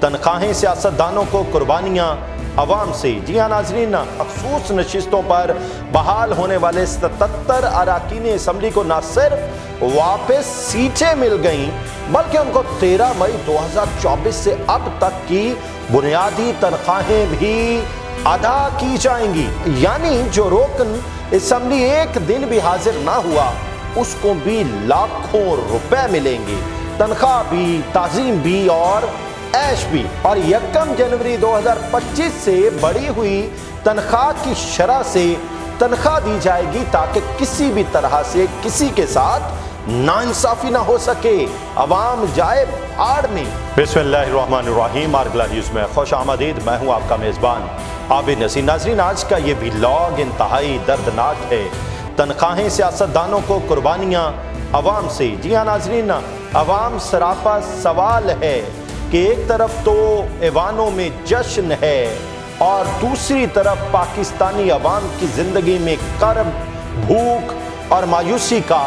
तनख्वाहें सियासतदानों को, कुर्बानियाँ अवाम से। जी हाँ नाज़रीन, मखसूस नशिस्तों पर बहाल होने वाले 77 अरकान असम्बली को न सिर्फ वापस सीटें मिल गईं बल्कि उनको 13 मई 2024 से अब तक की बुनियादी तनख्वाहें भी अदा की जाएंगी। यानी जो रुकन असम्बली एक दिन भी हाजिर ना हुआ उसको भी लाखों रुपए मिलेंगे, तनख्वाह भी, ताज़ीम भी और ऐश भी। और 1 जनवरी 2025 से बढ़ी हुई तनख्वाह की शरह से तनख्वाह दी जाएगी ताकि किसी भी तरह से किसी के साथ नाइंसाफी ना हो सके, अवाम जाए भाड़ में। बिस्मिल्लाहिर्रहमानिर्रहीम, अरगला न्यूज़ में खुश आमदीद। मैं हूँ आपका मेज़बान आबिद नसीर। नाज़रीन, आज का ये व्लॉग इंतहाई दर्दनाक है। तनख्वाहें सियासतदानों को, कुर्बानियाँ अवाम से। जी हाँ नाज़रीन, अवाम सरापा सवाल है कि एक तरफ तो ऐवानों में जश्न है और दूसरी तरफ पाकिस्तानी अवाम की ज़िंदगी में कर्ब, भूख और मायूसी का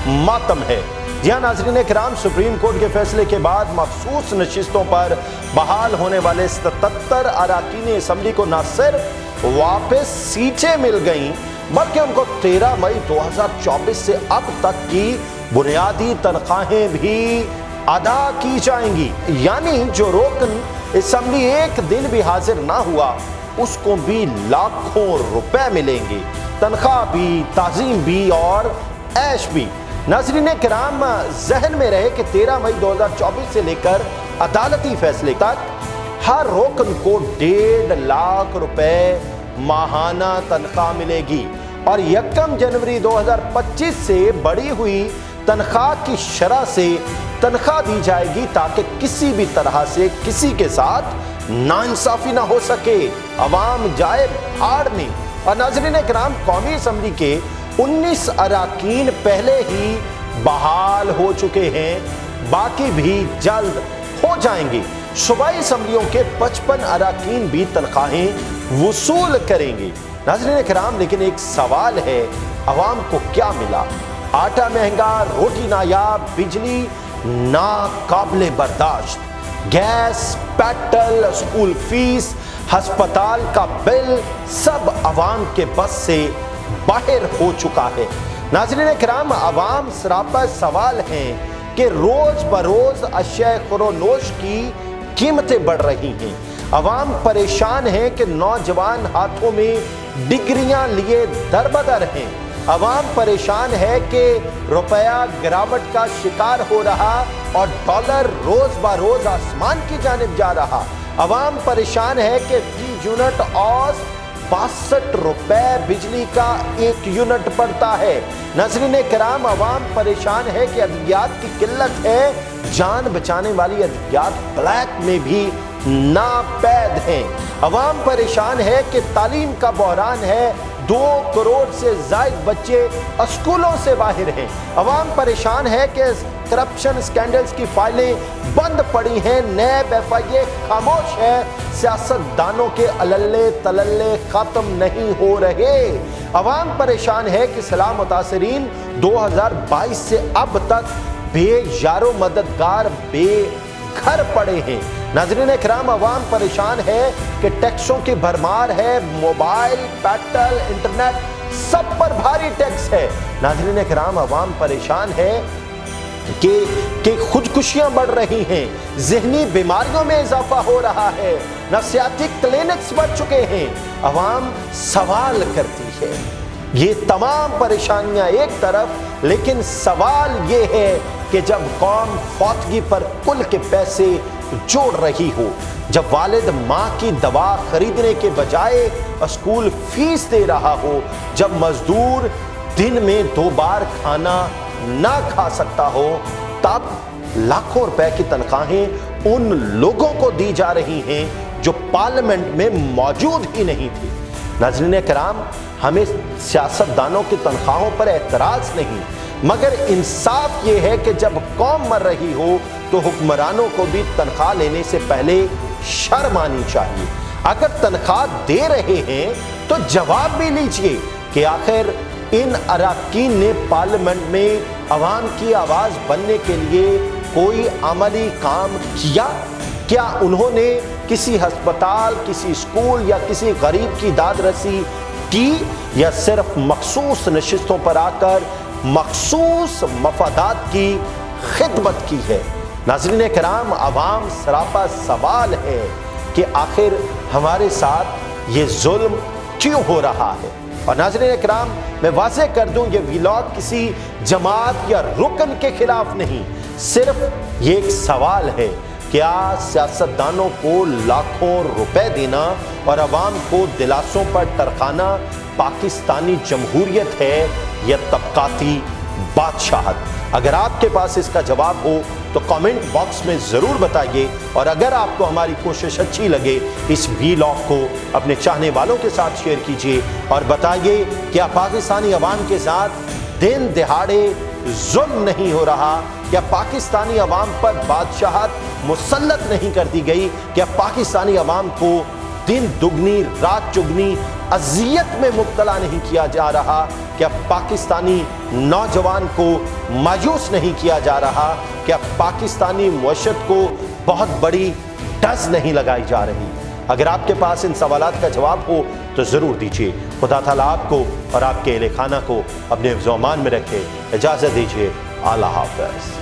मातम है। जी हाँ नाज़रीन किराम, सुप्रीम कोर्ट के फैसले के बाद मखसूस नशिस्तों पर बहाल होने वाले 77 अरकान असम्बली को न सिर्फ वापस सीटें मिल गईं बल्कि उनको 13 मई 2024 से अब तक की बुनियादी तनख्वाहें भी अदा की जाएंगी। यानी जो रुकन असम्बली एक दिन भी हाजिर ना हुआ उसको भी लाखों रुपए मिलेंगे, तनख्वाह भी, ताज़ीम भी और ऐश भी। नाज़रीन किराम, जहन में रहे कि 13 मई 2024 से लेकर अदालती फैसले तक हर रुकन को 1.5 लाख रुपए माहाना तनख्वाह मिलेगी और 1 जनवरी 2025 से बढ़ी हुई तनख्वाह की शरह से तनख्वाह दी जाएगी ताकि किसी भी तरह से किसी के साथ नाइंसाफी ना हो सके, अवाम जाए भाड़ में। और नाज़रीन किराम, कौमी असम्बली के 19 अरकान पहले ही बहाल हो चुके हैं, बाकी भी जल्द हो जाएंगे। सूबाई असम्बलियों के 55 अरकान भी तनख्वाहें वसूल करेंगे। नाज़रीन किराम, लेकिन एक सवाल है, अवाम को क्या मिला? आटा महंगा, रोटी नायाब, बिजली नाकाबिले बर्दाश्त, गैस, पेट्रोल, स्कूल फीस, हस्पताल का बिल सब अवाम के बस से बाहर हो चुका है। नाज़रीन किराम, अवाम सरापा सवाल हैं कि रोज बरोज अशिया खुरोनोश की कीमतें बढ़ रही हैं। अवाम परेशान है कि नौजवान हाथों में डिग्रियां लिए दरबदर हैं। अवाम परेशान है कि रुपया गिरावट का शिकार हो रहा और डॉलर रोज बरोज आसमान की जानिब जा रहा। अवाम परेशान है कि फी यूनिट और 62 रुपए बिजली का 1 यूनिट पड़ता है। नाज़रीन किराम, अवाम परेशान है कि अद्वियात की किल्लत है, जान बचाने वाली अद्वियात ब्लैक में भी नापैद हैं। अवाम परेशान है कि तालीम का बहरान है, 2 करोड़ से ज़ायद बच्चे स्कूलों से बाहर हैं। अवाम परेशान है कि करप्शन स्कैंडल्स की फाइलें बंद पड़ी हैं, नैब FIA खामोश है, सियासतदानों के अलल्ले तलल्ले ख़त्म नहीं हो रहे। अवाम परेशान है कि सलाह मुतासरीन 2022 से अब तक बेयारो मददगार बेघर पड़े हैं। नाज़रीन किराम, अवाम परेशान है कि टैक्सों की भरमार है, मोबाइल, पेट्रोल, इंटरनेट सब पर भारी टैक्स है। नाज़रीन किराम, अवाम परेशान है कि खुदकुशियां बढ़ रही हैं, ज़हनी बीमारियों में इजाफा हो रहा है, नफ्सियाती क्लिनिक्स बढ़ चुके हैं। अवाम सवाल करती है। ये तमाम परेशानियां एक तरफ, लेकिन सवाल ये है कि जब कौम फौतगी पर कुल के पैसे जोड़ रही हो, जब वालिद माँ की दवा खरीदने के बजाय स्कूल फीस दे रहा हो, जब मजदूर दिन में 2 बार खाना ना खा सकता हो, तब लाखों रुपए की तनख्वाहें उन लोगों को दी जा रही हैं जो पार्लियामेंट में मौजूद ही नहीं थे। नाज़रीन किराम, हमें सियासतदानों की तनख्वाहों पर एतराज़ नहीं, मगर इंसाफ ये है कि जब कौम मर रही हो तो हुक्मरानों को भी तनख्वाह लेने से पहले शर्म आनी चाहिए। अगर तनख्वाह दे रहे हैं तो जवाब भी लीजिए कि आखिर इन अरकान ने पार्लियामेंट में अवाम की आवाज़ बनने के लिए कोई अमली काम किया। کیا انہوں نے کسی ہسپتال، کسی اسکول یا کسی غریب کی داد رسی کی، یا صرف مخصوص نشستوں پر آ کر مخصوص مفادات کی خدمت کی ہے؟ ناظرین کرام، عوام سراپا سوال ہے کہ آخر ہمارے ساتھ یہ ظلم کیوں ہو رہا ہے؟ اور ناظرین کرام، میں واضح کر دوں، یہ ویلاگ کسی جماعت یا رکن کے خلاف نہیں، صرف یہ ایک سوال ہے، کیا سیاستدانوں کو لاکھوں روپے دینا اور عوام کو دلاسوں پر ٹرکانا پاکستانی جمہوریت ہے یا طبقاتی بادشاہت؟ اگر آپ کے پاس اس کا جواب ہو تو کامنٹ باکس میں ضرور بتائیے، اور اگر آپ کو ہماری کوشش اچھی لگے اس ویلاگ کو اپنے چاہنے والوں کے ساتھ شیئر کیجیے اور بتائیے کیا پاکستانی عوام کے ساتھ دن دہاڑے ظلم نہیں ہو رہا؟ کیا پاکستانی عوام پر بادشاہت مسلط نہیں کر دی گئی؟ کیا پاکستانی عوام کو دن دگنی رات چگنی اذیت میں مبتلا نہیں کیا جا رہا؟ کیا پاکستانی نوجوان کو مایوس نہیں کیا جا رہا؟ کیا پاکستانی معیشت کو بہت بڑی ڈز نہیں لگائی جا رہی؟ اگر آپ کے پاس ان سوالات کا جواب ہو تو ضرور دیجیے۔ خدا تعالیٰ آپ کو اور آپ کے اہل خانہ کو اپنے حفظ و امان میں رکھے۔ اجازت دیجیے، اللہ حافظ۔